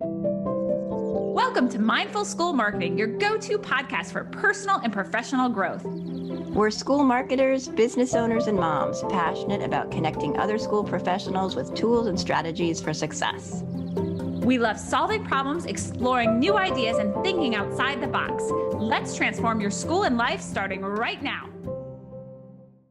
Welcome to Mindful School Marketing, your go-to podcast for personal and professional growth. We're school marketers, business owners, and moms passionate about connecting other school professionals with tools and strategies for success. We love solving problems, exploring new ideas, and thinking outside the box. Let's transform your school and life starting right now.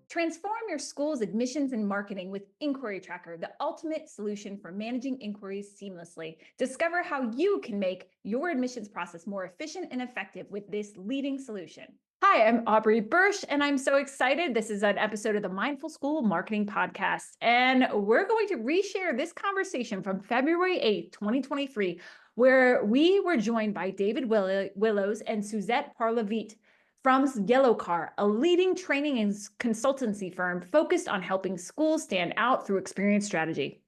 Transform your school's admissions and marketing with Inquiry Tracker, the ultimate solution for managing inquiries seamlessly. Discover how you can make your admissions process more efficient and effective with this leading solution. Hi, I'm Aubrey Bursch, and I'm so excited. This is an episode of the Mindful School Marketing Podcast, and we're going to reshare this conversation from February 8th, 2023, where we were joined by David Willows and Suzette Parlevliet from Yellow Car, a leading training and consultancy firm focused on helping schools stand out through experience strategy.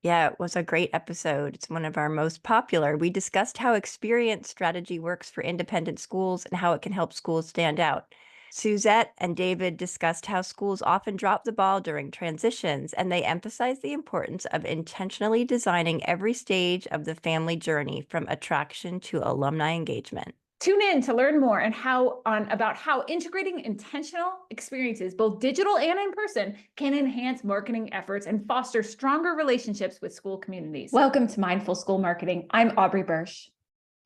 Yeah, it was a great episode. It's one of our most popular. We discussed how experience strategy works for independent schools and how it can help schools stand out. Suzette and David discussed how schools often drop the ball during transitions, and they emphasized the importance of intentionally designing every stage of the family journey from attraction to alumni engagement. Tune in to learn more about how integrating intentional experiences, both digital and in person, can enhance marketing efforts and foster stronger relationships with school communities. Welcome to Mindful School Marketing. I'm Aubrey Bursch.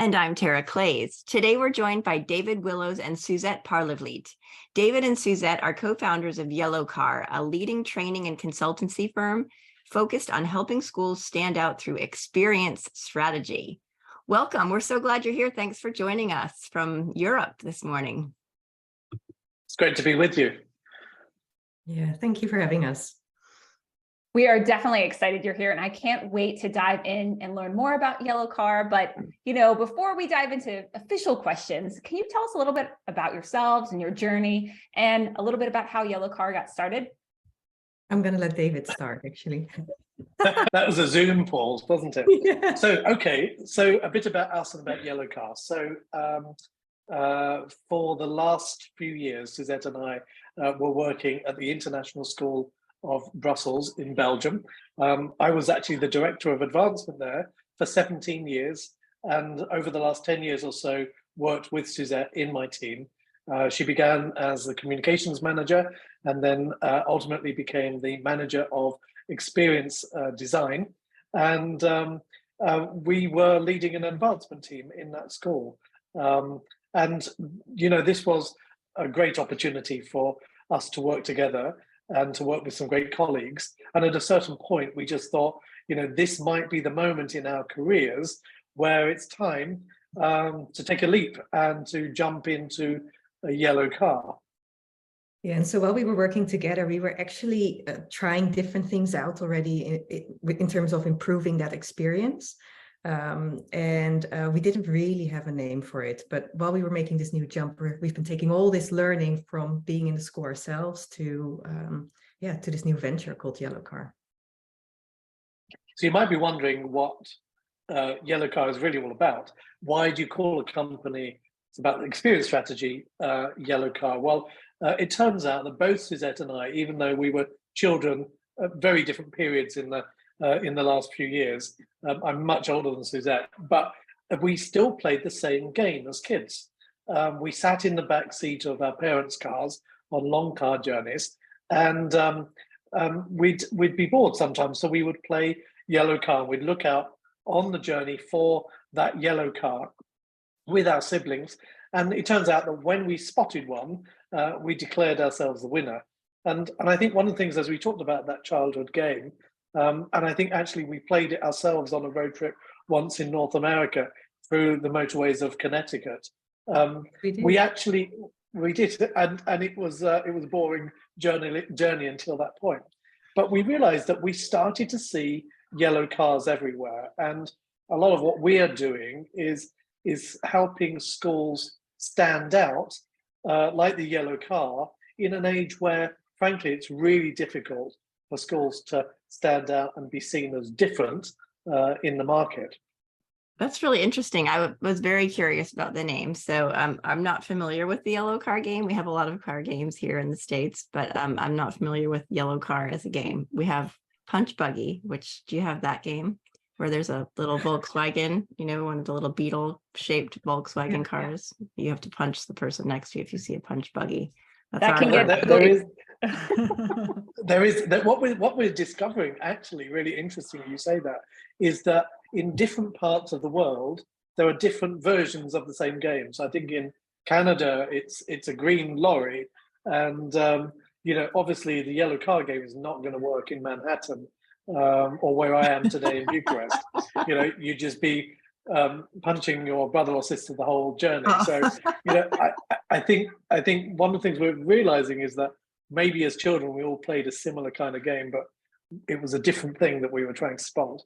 And I'm Tara Clays. Today we're joined by David Willows and Suzette Parlevliet. David and Suzette are co-founders of Yellow Car, a leading training and consultancy firm focused on helping schools stand out through experience strategy. Welcome. We're so glad you're here. Thanks for joining us from Europe this morning. It's great to be with you. Yeah, thank you for having us. We are definitely excited you're here, and I can't wait to dive in and learn more about Yellow Car. But, before we dive into official questions, can you tell us a little bit about yourselves and your journey and a little bit about how Yellow Car got started? I'm going to let David start, actually. That was a Zoom pause, wasn't it? Yeah. So a bit about us and about Yellow Car. So for the last few years, Suzette and I were working at the International School of Brussels in Belgium. I was actually the director of advancement there for 17 years. And over the last 10 years or so, worked with Suzette in my team. She began as the communications manager and then ultimately became the manager of experience design. And we were leading an advancement team in that school. This was a great opportunity for us to work together and to work with some great colleagues. And at a certain point, we just thought, this might be the moment in our careers where it's time to take a leap and to jump into a Yellow Car. Yeah, and so while we were working together, we were actually trying different things out already in terms of improving that experience. We didn't really have a name for it. But while we were making this new jump, we've been taking all this learning from being in the school ourselves to this new venture called Yellow Car. So you might be wondering what Yellow Car is really all about. Why do you call a company it's about experience strategy Yellow Car? Well, it turns out that both Suzette and I, even though we were children at very different periods in the last few years, I'm much older than Suzette, but we still played the same game as kids. We sat in the back seat of our parents' cars on long car journeys, and we'd be bored sometimes, so we would play Yellow Car. We'd look out on the journey for that Yellow Car with our siblings, and it turns out that when we spotted one, we declared ourselves the winner. And I think one of the things, as we talked about that childhood game, and I think actually we played it ourselves on a road trip once in North America through the motorways of Connecticut. We did, and it was a boring journey until that point. But we realized that we started to see yellow cars everywhere, and a lot of what we are doing is helping schools stand out, like the Yellow Car, in an age where, frankly, it's really difficult for schools to stand out and be seen as different in the market. That's really interesting. I was very curious about the name. So I'm not familiar with the Yellow Car game. We have a lot of car games here in the States, but I'm not familiar with Yellow Car as a game. We have Punch Buggy, which, do you have that game? where there's a little Volkswagen, one of the little beetle-shaped Volkswagen cars. You have to punch the person next to you if you see a punch buggy. That's That our can get there is that what we're discovering, actually really interesting you say that, is that in different parts of the world there are different versions of the same game. So I think in Canada it's a green lorry, and obviously the yellow car game is not going to work in Manhattan, or where I am today in Bucharest. You'd just be punching your brother or sister the whole journey. So I think one of the things we're realizing is that maybe as children we all played a similar kind of game, but it was a different thing that we were trying to spot.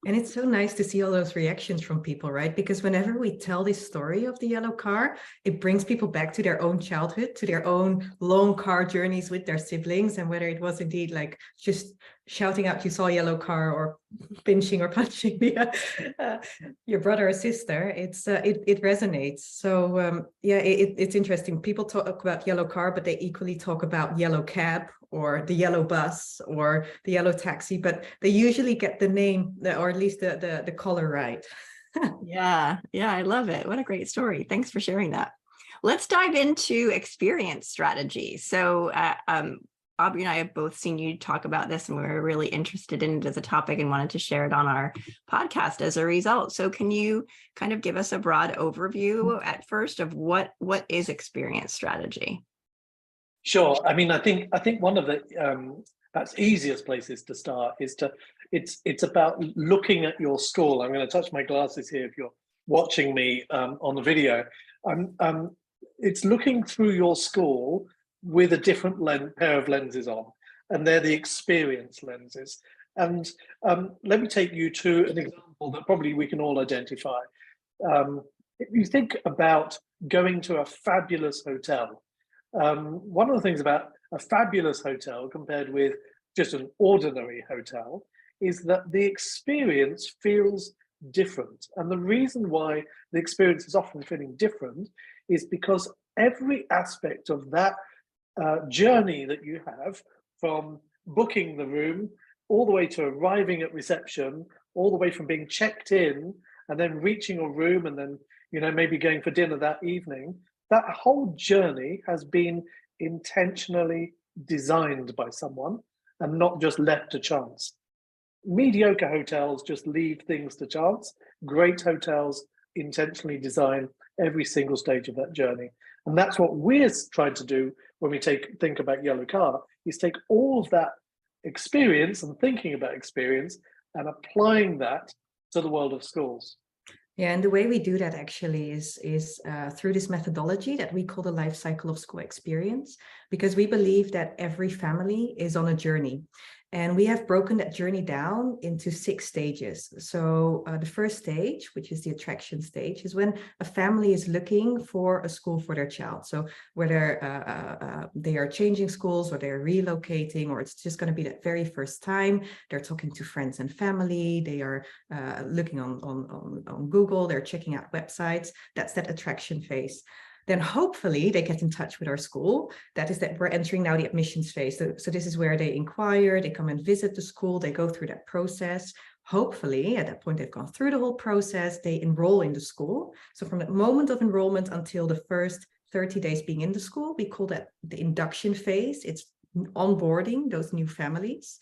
And it's so nice to see all those reactions from people, right? Because whenever we tell this story of the yellow car, it brings people back to their own childhood, to their own long car journeys with their siblings. And whether it was indeed like just shouting out you saw a yellow car, or pinching or punching your brother or sister, it resonates. So it's interesting. People talk about yellow car, but they equally talk about yellow cab or the yellow bus or the yellow taxi, but they usually get the name, or at least the color right. Yeah, I love it. What a great story. Thanks for sharing that. Let's dive into experience strategy. So Aubrey and I have both seen you talk about this, and we were really interested in it as a topic and wanted to share it on our podcast as a result. So can you kind of give us a broad overview at first of what is experience strategy? Sure. I mean, I think one of the that's easiest places to start is it's about looking at your school. I'm going to touch my glasses here if you're watching me on the video. It's looking through your school with a different pair of lenses on, and they're the experience lenses. And let me take you to an example that probably we can all identify. If you think about going to a fabulous hotel, one of the things about a fabulous hotel compared with just an ordinary hotel is that the experience feels different. And the reason why the experience is often feeling different is because every aspect of that journey that you have, from booking the room all the way to arriving at reception, all the way from being checked in and then reaching a room and then maybe going for dinner that evening, that whole journey has been intentionally designed by someone and not just left to chance. Mediocre hotels just leave things to chance. Great hotels intentionally design every single stage of that journey. And that's what we're trying to do when we think about yellow car, is take all of that experience and thinking about experience and applying that to the world of schools. Yeah, and the way we do that actually is through this methodology that we call the life cycle of school experience, because we believe that every family is on a journey. And we have broken that journey down into 6 stages. So the first stage, which is the attraction stage, is when a family is looking for a school for their child. So whether they are changing schools or they're relocating, or it's just going to be that very first time, they're talking to friends and family, they are looking on Google, they're checking out websites. That's that attraction phase. Then hopefully they get in touch with our school. That is that we're entering now the admissions phase. So this is where they inquire, they come and visit the school, they go through that process. Hopefully at that point they've gone through the whole process, they enroll in the school. So from the moment of enrollment until the first 30 days being in the school, we call that the induction phase. It's onboarding those new families.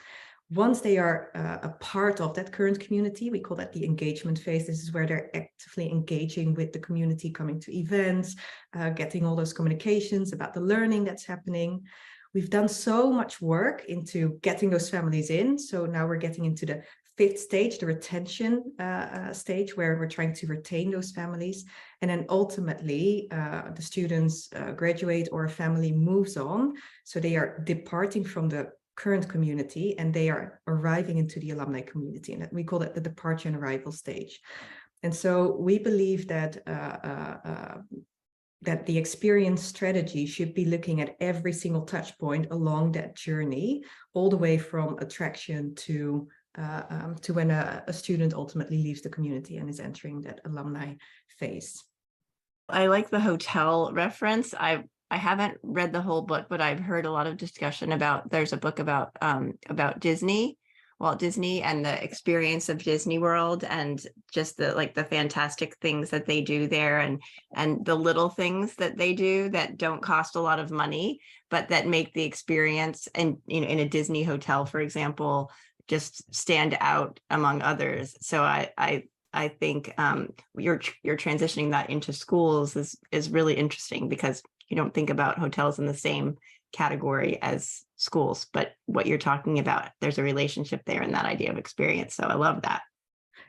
Once they are a part of that current community, we call that the engagement phase. This is where they're actively engaging with the community, coming to events, getting all those communications about the learning that's happening. We've done so much work into getting those families in. So now we're getting into the 5th stage, the retention stage, where we're trying to retain those families. And then ultimately, the students graduate or a family moves on. So they are departing from the current community and they are arriving into the alumni community, and we call that the departure and arrival stage. And so we believe that that the experience strategy should be looking at every single touch point along that journey, all the way from attraction to when a student ultimately leaves the community and is entering that alumni phase. I like the hotel reference. I haven't read the whole book, but I've heard a lot of discussion about, there's a book about Disney, Walt Disney and the experience of Disney World, and just the fantastic things that they do there, and the little things that they do that don't cost a lot of money, but that make the experience, and in a Disney hotel, for example, just stand out among others. So I think you're transitioning that into schools is really interesting, because you don't think about hotels in the same category as schools, but what you're talking about, there's a relationship there in that idea of experience. So I love that.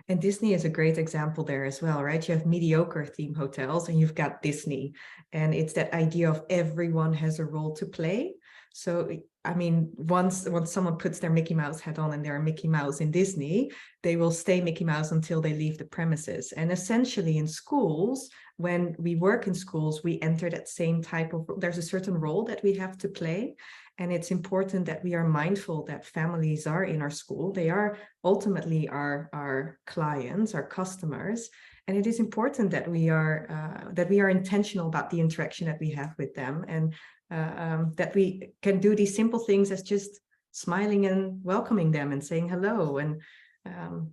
And Disney is a great example there as well, right? You have mediocre theme hotels and you've got Disney, and it's that idea of everyone has a role to play. So, I mean, once someone puts their Mickey Mouse hat on and they're Mickey Mouse in Disney, they will stay Mickey Mouse until they leave the premises. And essentially in schools, when we work in schools, we enter that same type of, there's a certain role that we have to play. And it's important that we are mindful that families are in our school. They are ultimately our clients, our customers. And it is important that we are intentional about the interaction that we have with them, and that we can do these simple things as just smiling and welcoming them and saying hello. And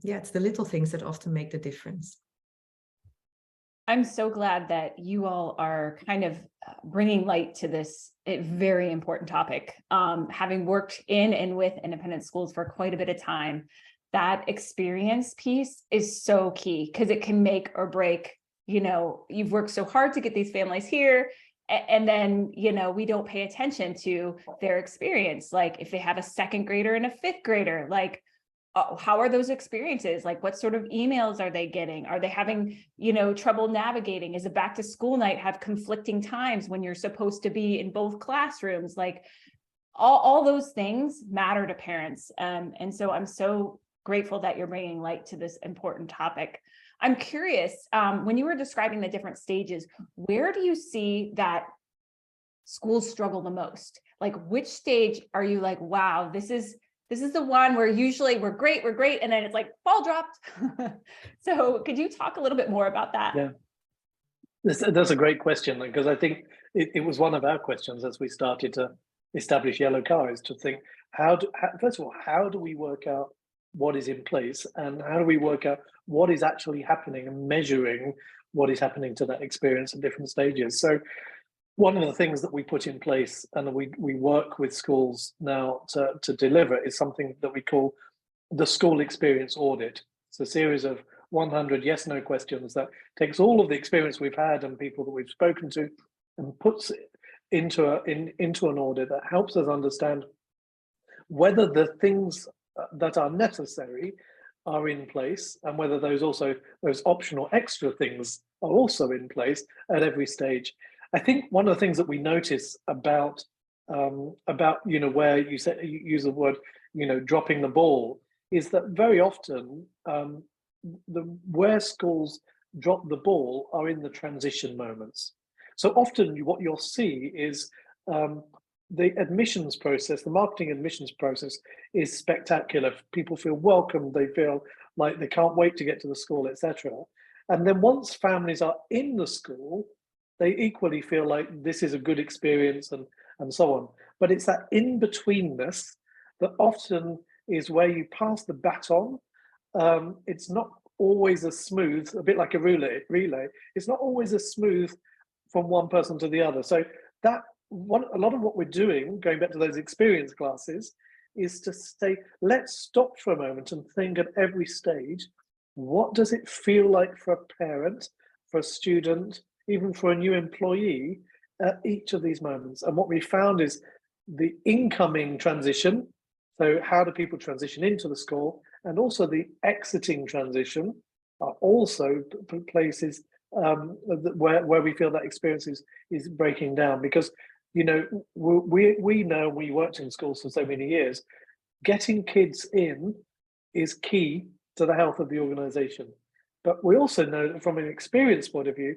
yeah, it's the little things that often make the difference. I'm so glad that you all are kind of bringing light to this very important topic. Having worked in and with independent schools for quite a bit of time, that experience piece is so key, because it can make or break. You've worked so hard to get these families here, and then, we don't pay attention to their experience. Like if they have a second grader and a fifth grader, like, how are those experiences? Like, what sort of emails are they getting? Are they having, trouble navigating? Is a back to school night have conflicting times when you're supposed to be in both classrooms? Like all those things matter to parents. And so I'm so grateful that you're bringing light to this important topic. I'm curious, when you were describing the different stages, where do you see that schools struggle the most? Like, which stage are you like, wow, this is the one where usually we're great, and then it's like ball dropped. So could you talk a little bit more about that? Yeah, that's a great question, because I think it was one of our questions as we started to establish Yellow Car, is to think, first of all, how do we work out what is in place, and how do we work out what is actually happening and measuring what is happening to that experience at different stages. So one of the things that we put in place and we work with schools now to deliver is something that we call the school experience audit. It's a series of 100 yes/no questions that takes all of the experience we've had and people that we've spoken to and puts it into an audit that helps us understand whether the things that are necessary are in place, and whether those optional extra things are also in place at every stage. I think one of the things that we notice about where you use the word dropping the ball, is that very often where schools drop the ball are in the transition moments. So often what you'll see is the admissions process, the marketing admissions process is spectacular. People feel welcome, they feel like they can't wait to get to the school, etc. And then once families are in the school, they equally feel like this is a good experience and so on. But it's that in-betweenness that often is where you pass the baton. It's not always as smooth, a bit like a relay. It's not always as smooth from one person to the other. So a lot of what we're doing, going back to those experience classes, is to say, let's stop for a moment and think at every stage, what does it feel like for a parent, for a student, even for a new employee at each of these moments? And what we found is the incoming transition, so how do people transition into the school, and also the exiting transition are also places where we feel that experience is breaking down. Because we know, we worked in schools for so many years, getting kids in is key to the health of the organization. But we also know that from an experience point of view,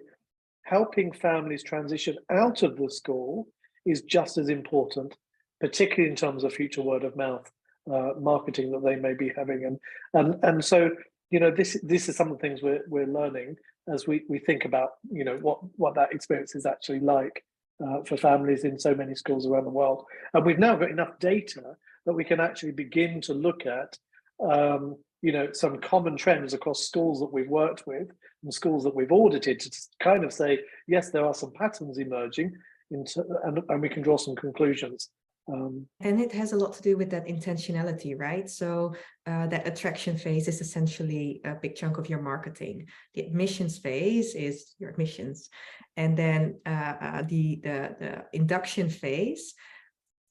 helping families transition out of the school is just as important, particularly in terms of future word of mouth marketing that they may be having. And so, this is some of the things we're learning as we think about, what that experience is actually like for families in so many schools around the world. And we've now got enough data that we can actually begin to look at some common trends across schools that we've worked with and schools that we've audited to kind of say, yes, there are some patterns emerging and we can draw some conclusions. And it has a lot to do with that intentionality, right? So that attraction phase is essentially a big chunk of your marketing. The admissions phase is your admissions. And then the induction phase,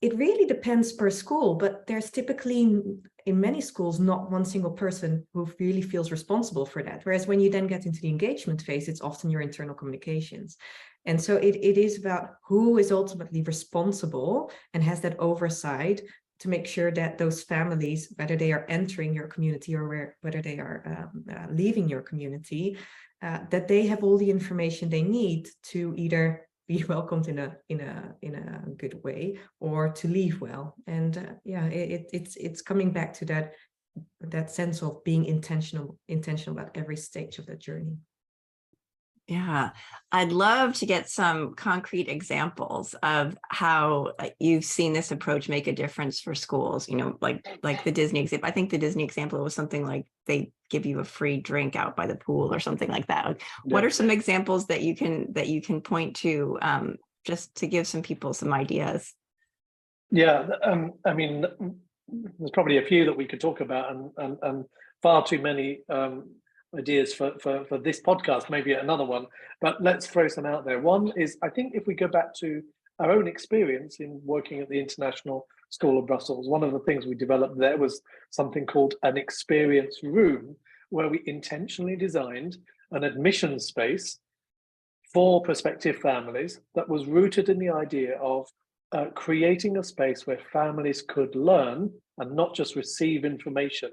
it really depends per school, but there's typically in many schools not one single person who really feels responsible for that. Whereas when you then get into the engagement phase, it's often your internal communications. And so it is about who is ultimately responsible and has that oversight to make sure that those families, whether they are entering your community or whether they are leaving your community, that they have all the information they need to either be welcomed in a good way or to leave well. And it's coming back to that sense of being intentional about every stage of that journey. Yeah, I'd love to get some concrete examples of how you've seen this approach make a difference for schools, like the Disney example. I think the Disney example was something like they give you a free drink out by the pool or something like that. Like, what are some examples that you can point to just to give some people some ideas? Yeah, I mean, there's probably a few that we could talk about and far too many ideas for this podcast, maybe another one, but let's throw some out there. One is, I think if we go back to our own experience in working at the International School of Brussels, one of the things we developed there was something called an experience room, where we intentionally designed an admission space for prospective families that was rooted in the idea of creating a space where families could learn and not just receive information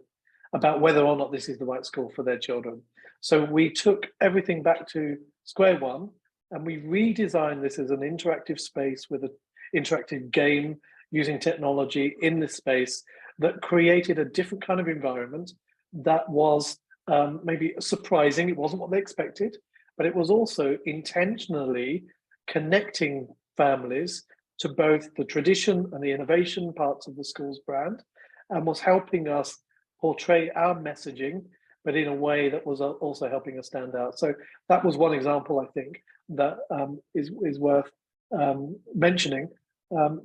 about whether or not this is the right school for their children. So we took everything back to square one and we redesigned this as an interactive space with an interactive game using technology in this space that created a different kind of environment that was maybe surprising. It wasn't what they expected, but it was also intentionally connecting families to both the tradition and the innovation parts of the school's brand, and was helping us portray our messaging, but in a way that was also helping us stand out. So that was one example, I think, that is worth mentioning.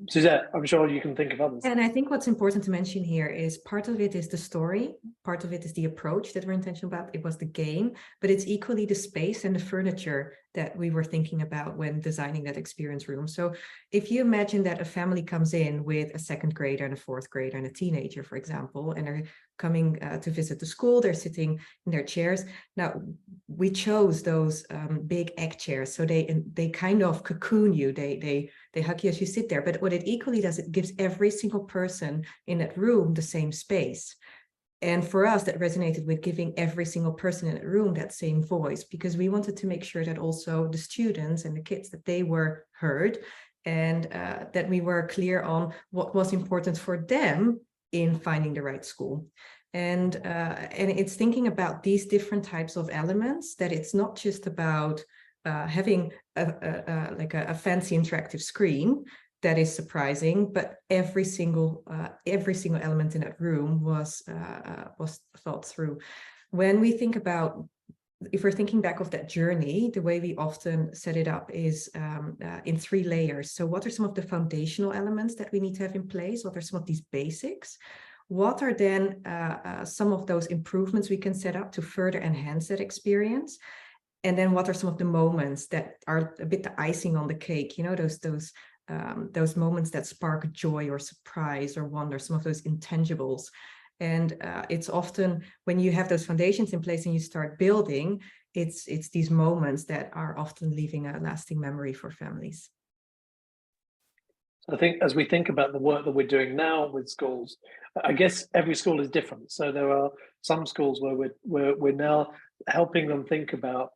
Suzette, I'm sure you can think of others. And I think what's important to mention here is part of it is the story, part of it is the approach that we're intentional about. It was the game, but it's equally the space and the furniture that we were thinking about when designing that experience room. So if you imagine that a family comes in with a second grader and a fourth grader and a teenager, for example, and they're coming to visit the school, they're sitting in their chairs. Now, we chose those big egg chairs, so they kind of cocoon you, they hug you as you sit there. But what it equally does, it gives every single person in that room the same space. And for us, that resonated with giving every single person in that room that same voice, because we wanted to make sure that also the students and the kids, that they were heard, and that we were clear on what was important for them in finding the right school. And it's thinking about these different types of elements, that it's not just about having a fancy interactive screen that is surprising, but every single element in that room was thought through. When we think about, if we're thinking back of that journey, the way we often set it up is in 3 layers. So what are some of the foundational elements that we need to have in place? What are some of these basics? What are then some of those improvements we can set up to further enhance that experience? And then what are some of the moments that are a bit the icing on the cake? You know, those moments that spark joy or surprise or wonder, some of those intangibles. And it's often when you have those foundations in place and you start building, it's these moments that are often leaving a lasting memory for families. I think as we think about the work that we're doing now with schools, I guess every school is different. So there are some schools where we're now helping them think about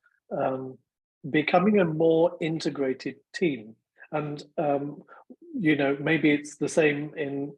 becoming a more integrated team. And maybe it's the same in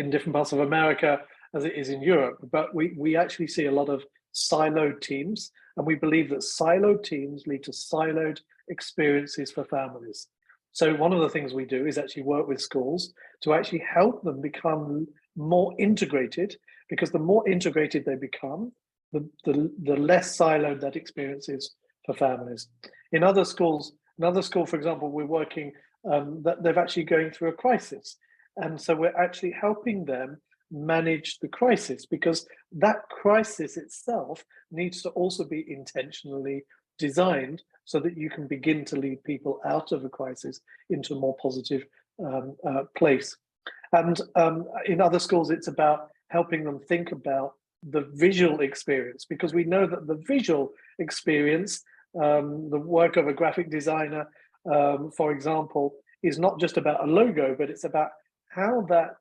different parts of America as it is in Europe, but we actually see a lot of siloed teams, and we believe that siloed teams lead to siloed experiences for families. So one of the things we do is actually work with schools to actually help them become more integrated, because the more integrated they become, the less siloed that experience is for families. In other schools, another school, for example, we're working that they're actually going through a crisis. And so we're actually helping them manage the crisis, because that crisis itself needs to also be intentionally designed so that you can begin to lead people out of a crisis into a more positive place. And in other schools, it's about helping them think about the visual experience, because we know that the visual experience, the work of a graphic designer, for example, is not just about a logo, but it's about how that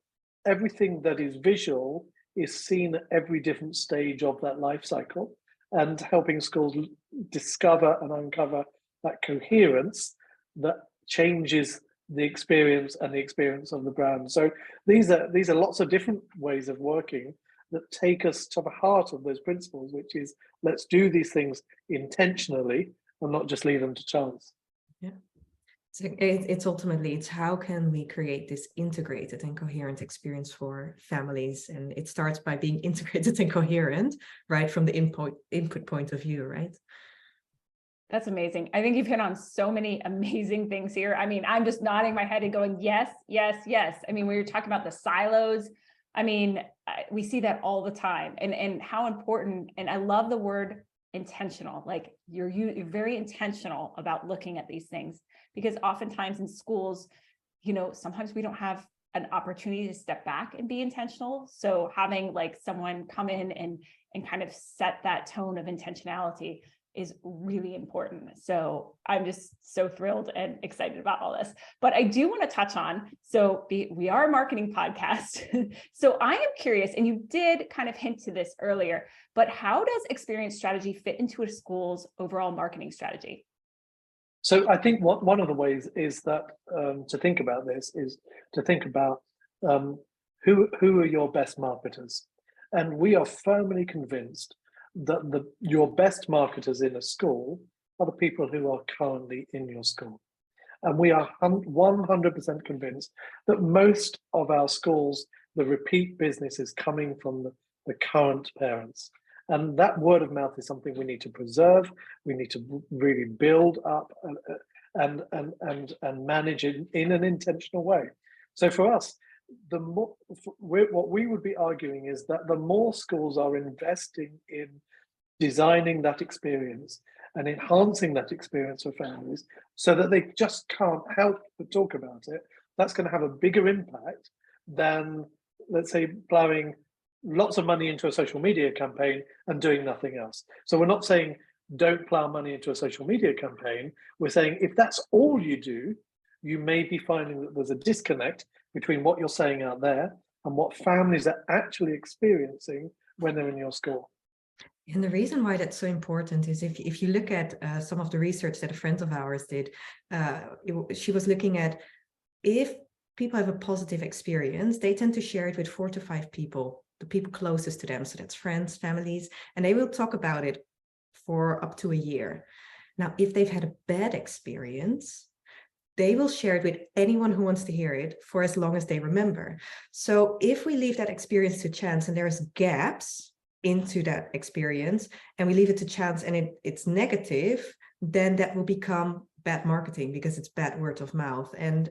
everything that is visual is seen at every different stage of that life cycle, and helping schools discover and uncover that coherence that changes the experience and the experience of the brand. So these are lots of different ways of working that take us to the heart of those principles, which is, let's do these things intentionally and not just leave them to chance. Yeah. So it's ultimately, it's how can we create this integrated and coherent experience for families? And it starts by being integrated and coherent, right, from the input point of view, right? That's amazing. I think you've hit on so many amazing things here. I mean, I'm just nodding my head and going, yes, yes, yes. I mean, when you're talking about the silos, I mean, we see that all the time, and how important, and I love the word intentional, like you're very intentional about looking at these things, because oftentimes in schools, you know, sometimes we don't have an opportunity to step back and be intentional. So having like someone come in and kind of set that tone of intentionality is really important. So I'm just so thrilled and excited about all this. But I do want to touch on, so we are a marketing podcast. So I am curious, and you did kind of hint to this earlier, but how does experience strategy fit into a school's overall marketing strategy? So I think one of the ways is that to think about this is to think about who are your best marketers. And we are firmly convinced that your best marketers in a school are the people who are currently in your school. And we are 100% convinced that most of our schools, the repeat business is coming from the current parents. And that word of mouth is something we need to preserve. We need to really build up and manage it in an intentional way. So for us, what we would be arguing is that the more schools are investing in designing that experience and enhancing that experience for families so that they just can't help but talk about it, that's going to have a bigger impact than, let's say, plowing lots of money into a social media campaign and doing nothing else. So we're not saying don't plow money into a social media campaign. We're saying if that's all you do, you may be finding that there's a disconnect between what you're saying out there and what families are actually experiencing when they're in your school. And the reason why that's so important is if you look at some of the research that a friend of ours did, she was looking at if people have a positive experience, they tend to share it with 4 to 5 people, the people closest to them. So that's friends, families, and they will talk about it for up to a year. Now, if they've had a bad experience, they will share it with anyone who wants to hear it for as long as they remember. So if we leave that experience to chance and there's gaps into that experience and we leave it to chance and it's negative, then that will become bad marketing because it's bad word of mouth. And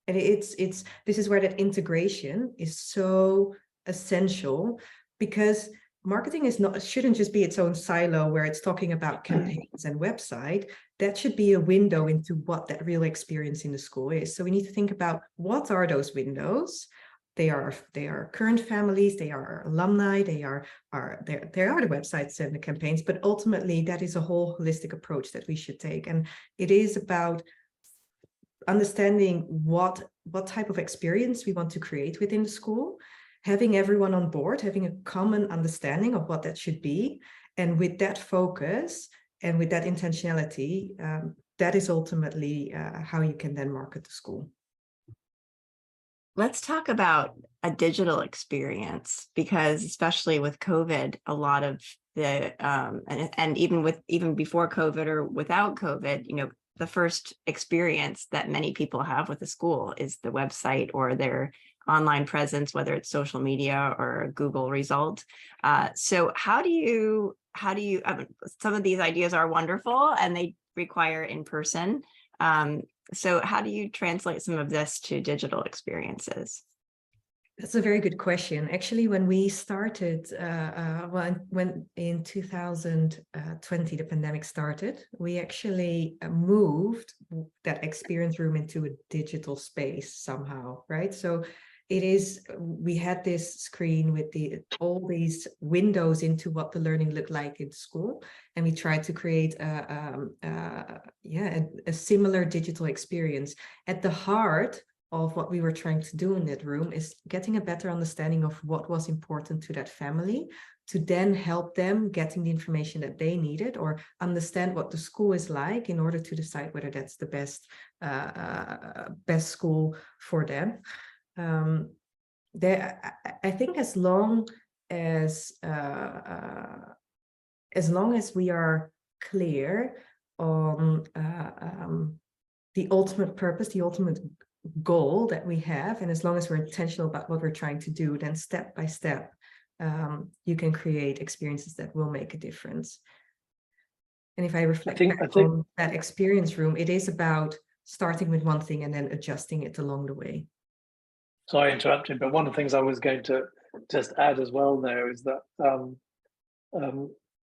this is where that integration is so essential, because marketing shouldn't just be its own silo where it's talking about campaigns and website. That should be a window into what that real experience in the school is. So we need to think about what are those windows. They are current families, they are alumni, they are the websites and the campaigns, but ultimately that is a whole holistic approach that we should take. And it is about understanding what type of experience we want to create within the school, having everyone on board, having a common understanding of what that should be. And with that focus and with that intentionality, that is ultimately how you can then market the school. Let's talk about a digital experience, because especially with COVID, a lot of the and even before COVID or without COVID, you know, the first experience that many people have with a school is the website or their online presence, whether it's social media or a Google result. So how do you, some of these ideas are wonderful and they require in person. So how do you translate some of this to digital experiences? That's a very good question. Actually, when we started, when in 2020, the pandemic started, we actually moved that experience room into a digital space somehow, right? So we had this screen with all these windows into what the learning looked like in school. And we tried to create a similar digital experience. At the heart of what we were trying to do in that room is getting a better understanding of what was important to that family, to then help them getting the information that they needed or understand what the school is like in order to decide whether that's the best school for them. I think as long as we are clear on the ultimate purpose, the ultimate goal that we have, and as long as we're intentional about what we're trying to do, then step by step you can create experiences that will make a difference. And if I reflect on that experience room, it is about starting with one thing and then adjusting it along the way. Sorry, I interrupted, but one of the things I was going to just add as well there is that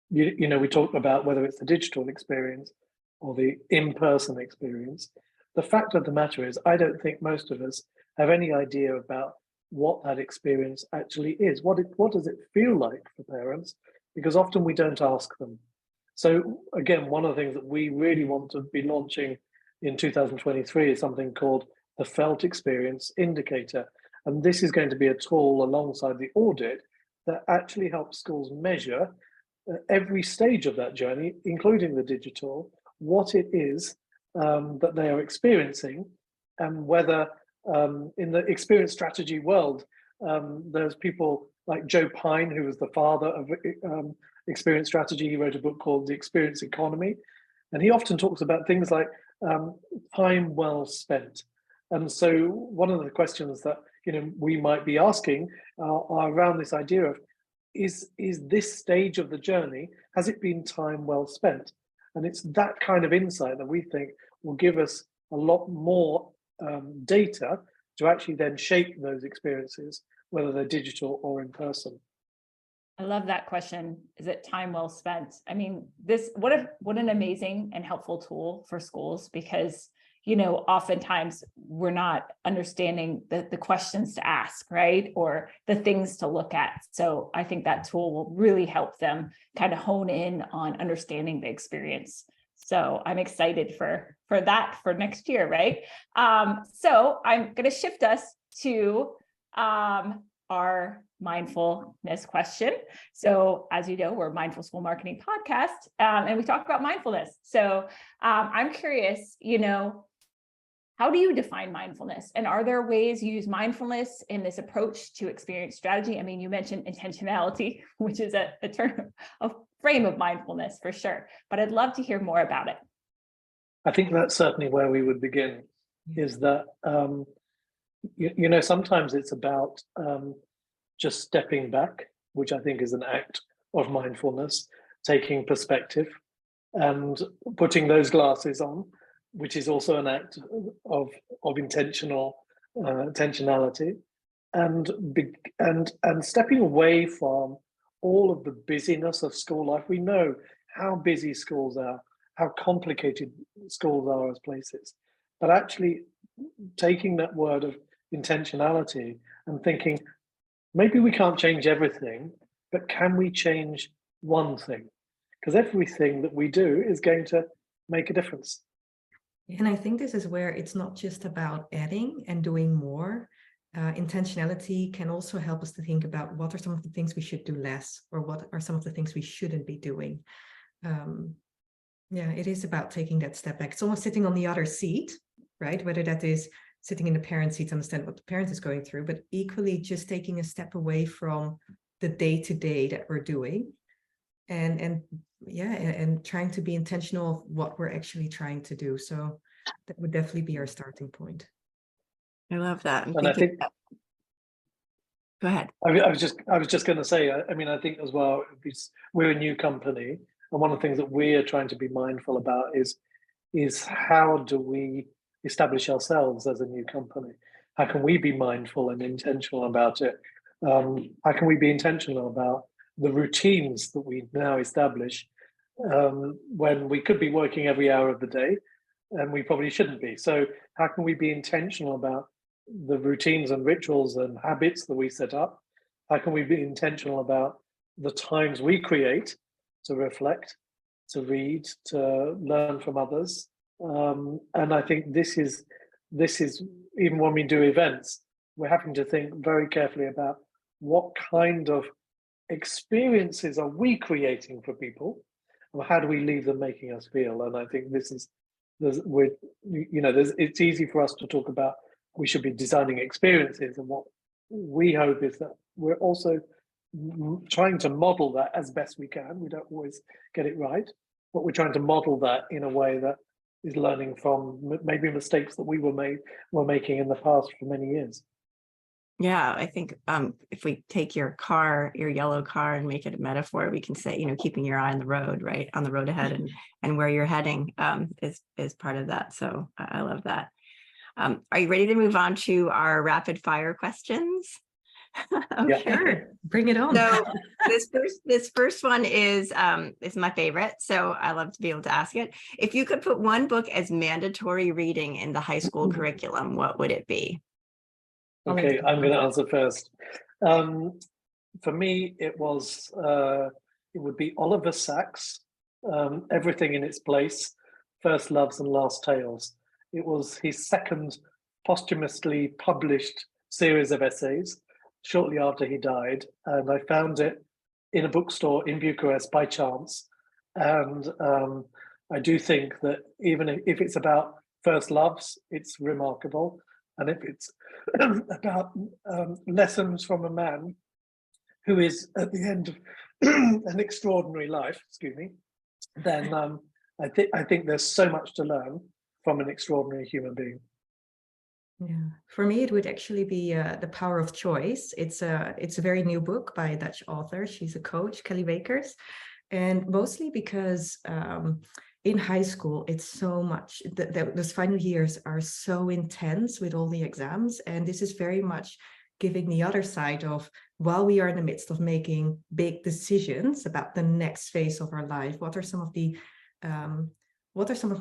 we talk about whether it's the digital experience or the in-person experience. The fact of the matter is, I don't think most of us have any idea about what that experience actually is. What does it feel like for parents? Because often we don't ask them. So again, one of the things that we really want to be launching in 2023 is something called the Felt Experience Indicator. And this is going to be a tool alongside the audit that actually helps schools measure every stage of that journey, including the digital, what it is that they are experiencing, and whether in the experience strategy world, there's people like Joe Pine, who was the father of experience strategy. He wrote a book called The Experience Economy, and he often talks about things like time well spent. And so one of the questions that we might be asking are around this idea of, is this stage of the journey, has it been time well spent? And it's that kind of insight that we think will give us a lot more data to actually then shape those experiences, whether they're digital or in person. I love that question. Is it time well spent? I mean, what an amazing and helpful tool for schools, because oftentimes we're not understanding the questions to ask, right? Or the things to look at. So I think that tool will really help them kind of hone in on understanding the experience. So I'm excited for that for next year, right? So I'm going to shift us to our mindfulness question. So as you know, we're a mindful school marketing podcast, and we talk about mindfulness. So I'm curious, how do you define mindfulness? And are there ways you use mindfulness in this approach to experience strategy? I mean, you mentioned intentionality, which is a term, a frame of mindfulness for sure, but I'd love to hear more about it. I think that's certainly where we would begin, is that, sometimes it's about just stepping back, which I think is an act of mindfulness, taking perspective and putting those glasses on, which is also an act of intentionality, and stepping away from all of the busyness of school life. We know how busy schools are, how complicated schools are as places, but actually taking that word of intentionality and thinking, maybe we can't change everything, but can we change one thing? Because everything that we do is going to make a difference. And I think this is where it's not just about adding and doing more. Intentionality can also help us to think about what are some of the things we should do less, or what are some of the things we shouldn't be doing. It is about taking that step back. It's almost sitting on the other seat, right? Whether that is sitting in the parent seat to understand what the parent is going through, but equally just taking a step away from the day-to-day that we're doing, and trying to be intentional of what we're actually trying to do. So that would definitely be our starting point. I love that. And I think Go ahead. I was just going to say, I mean, I think as well, we're a new company, and one of the things that we are trying to be mindful about is how do we establish ourselves as a new company? How can we be mindful and intentional about it? How can we be intentional about the routines that we now establish when we could be working every hour of the day, and we probably shouldn't be? So how can we be intentional about the routines and rituals and habits that we set up? How can we be intentional about the times we create to reflect, to read, to learn from others? And I think this is even when we do events, we're having to think very carefully about what kind of experiences are we creating for people, and how do we leave them making us feel? And I think it's easy for us to talk about we should be designing experiences, and what we hope is that we're also trying to model that as best we can. We don't always get it right, but we're trying to model that in a way that is learning from maybe mistakes that we were making in the past for many years. Yeah, I think if we take your yellow car, and make it a metaphor, we can say, keeping your eye on the road, right, on the road ahead, and where you're heading is part of that. So I love that. Are you ready to move on to our rapid fire questions? Okay. Sure, bring it on. So this first one is my favorite, so I love to be able to ask it. If you could put one book as mandatory reading in the high school curriculum, what would it be? Okay, I'm going to answer first. For me, it would be Oliver Sacks' Everything in Its Place, First Loves and Last Tales. It was his second posthumously published series of essays shortly after he died, and I found it in a bookstore in Bucharest by chance. And I do think that even if it's about first loves, it's remarkable. And if it's about lessons from a man who is at the end of an extraordinary life, then I think there's so much to learn from an extraordinary human being. Yeah, for me, it would actually be The Power of Choice. It's a very new book by a Dutch author. She's a coach, Kelly Wakers, and mostly because in high school, it's so much those final years are so intense with all the exams, and this is very much giving the other side of, while we are in the midst of making big decisions about the next phase of our life, what are some of the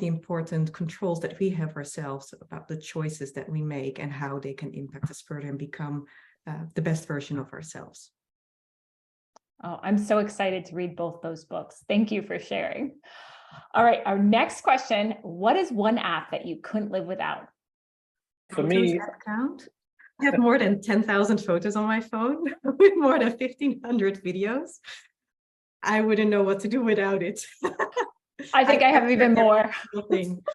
important controls that we have ourselves about the choices that we make, and how they can impact us further and become the best version of ourselves. Oh, I'm so excited to read both those books. Thank you for sharing. All right, our next question. What is one app that you couldn't live without? For me, count. I have more than 10,000 photos on my phone with more than 1,500 videos. I wouldn't know what to do without it. I think I have even more.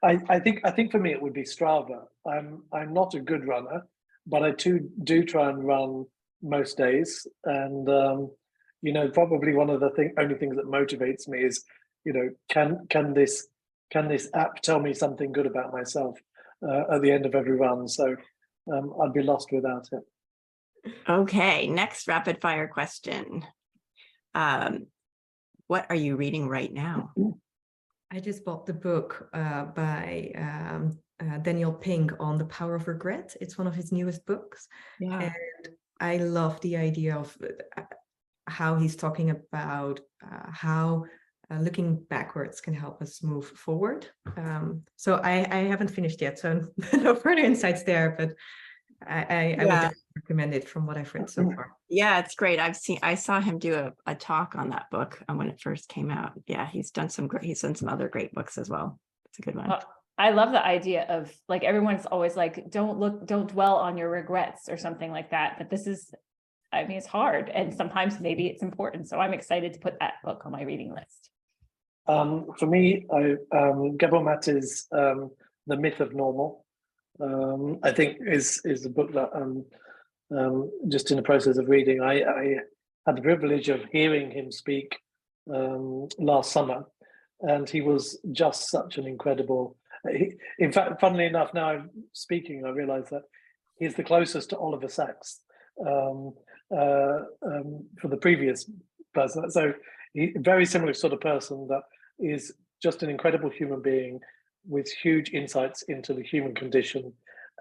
I think for me it would be Strava. I'm not a good runner, but I do try and run most days. And probably one of the only things that motivates me is, can this app tell me something good about myself at the end of every run? So I'd be lost without it. Okay, next rapid fire question. What are you reading right now? I just bought the book by Daniel Pink on The Power of Regret. It's one of his newest books. Yeah. And I love the idea of how he's talking about how looking backwards can help us move forward. So I haven't finished yet, so no further insights there, but I would definitely recommend it from what I've read so far. Yeah, it's great. I saw him do a talk on that book when it first came out. Yeah, he's done some other great books as well. It's a good one. I love the idea of, like, everyone's always like, don't dwell on your regrets or something like that. But this is, it's hard, and sometimes maybe it's important. So I'm excited to put that book on my reading list. For me, Gabor Mate's The Myth of Normal, I think is the book that I'm just in the process of reading. I had the privilege of hearing him speak last summer, and he was just such an incredible. In fact, funnily enough, now I'm speaking, I realize that he's the closest to Oliver Sacks for the previous person. So very similar sort of person that is just an incredible human being with huge insights into the human condition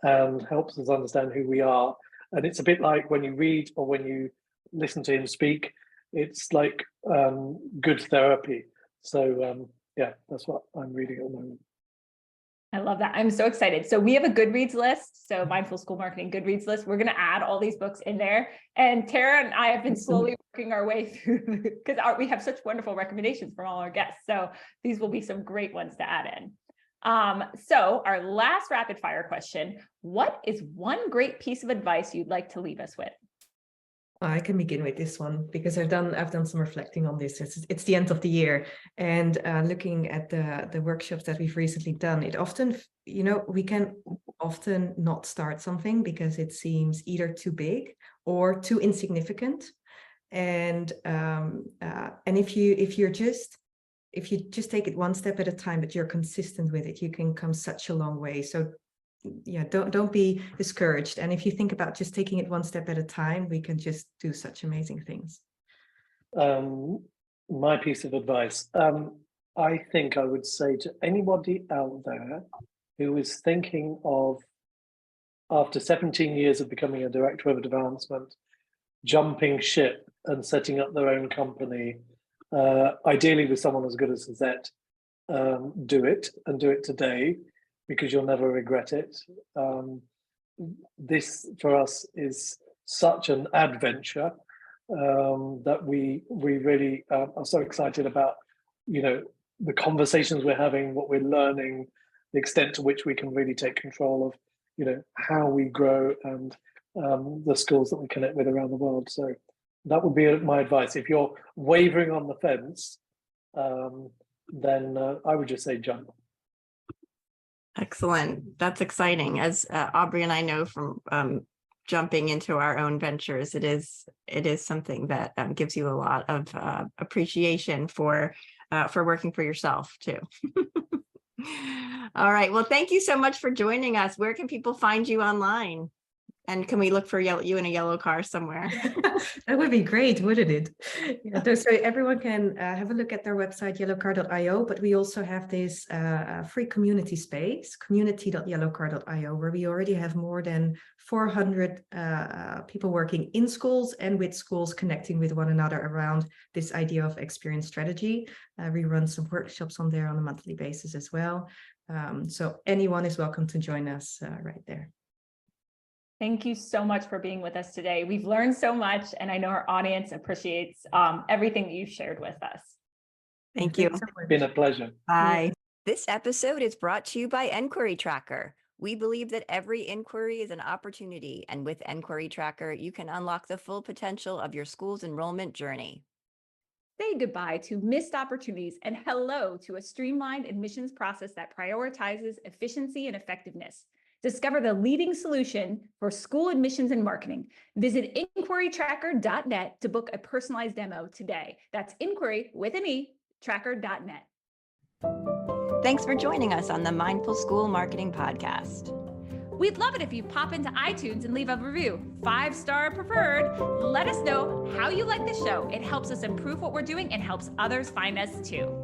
and helps us understand who we are. And it's a bit like when you read or when you listen to him speak, it's like good therapy. So yeah, that's what I'm reading at the moment. I love that. I'm so excited. So we have a Goodreads list. So Mindful School Marketing Goodreads list. We're going to add all these books in there. And Tara and I have been slowly working our way through because we have such wonderful recommendations from all our guests. So these will be some great ones to add in. So our last rapid fire question, what is one great piece of advice you'd like to leave us with? I can begin with this one because I've done some reflecting on this. It's the end of the year, and looking at the workshops that we've recently done, it often, we can often not start something because it seems either too big or too insignificant. And if you just take it one step at a time, but you're consistent with it, you can come such a long way. So yeah, don't be discouraged. And if you think about just taking it one step at a time, we can just do such amazing things. My piece of advice, I think I would say to anybody out there who is thinking of, after 17 years of becoming a director of advancement, jumping ship and setting up their own company, ideally with someone as good as Suzette, do it, and do it today, because you'll never regret it. This for us is such an adventure that we really are so excited about, the conversations we're having, what we're learning, the extent to which we can really take control of, how we grow and the schools that we connect with around the world. So that would be my advice. If you're wavering on the fence, then I would just say jump. Excellent. That's exciting. As Aubrey and I know from jumping into our own ventures, it is something that gives you a lot of appreciation for working for yourself too. All right. Well, thank you so much for joining us. Where can people find you online? And can we look for you in a yellow car somewhere? That would be great, wouldn't it? Yeah, so everyone can have a look at their website, yellowcar.io, but we also have this free community space, community.yellowcar.io, where we already have more than 400 people working in schools and with schools connecting with one another around this idea of experience strategy. We run some workshops on there on a monthly basis as well. So anyone is welcome to join us right there. Thank you so much for being with us today. We've learned so much, and I know our audience appreciates everything that you've shared with us. Thank you. It's been a pleasure. Bye. This episode is brought to you by Enquiry Tracker. We believe that every inquiry is an opportunity, and with Enquiry Tracker, you can unlock the full potential of your school's enrollment journey. Say goodbye to missed opportunities and hello to a streamlined admissions process that prioritizes efficiency and effectiveness. Discover the leading solution for school admissions and marketing. Visit inquirytracker.net to book a personalized demo today. That's inquiry with an E, tracker.net. Thanks for joining us on the Mindful School Marketing Podcast. We'd love it if you pop into iTunes and leave a review, 5-star preferred. Let us know how you like the show. It helps us improve what we're doing and helps others find us too.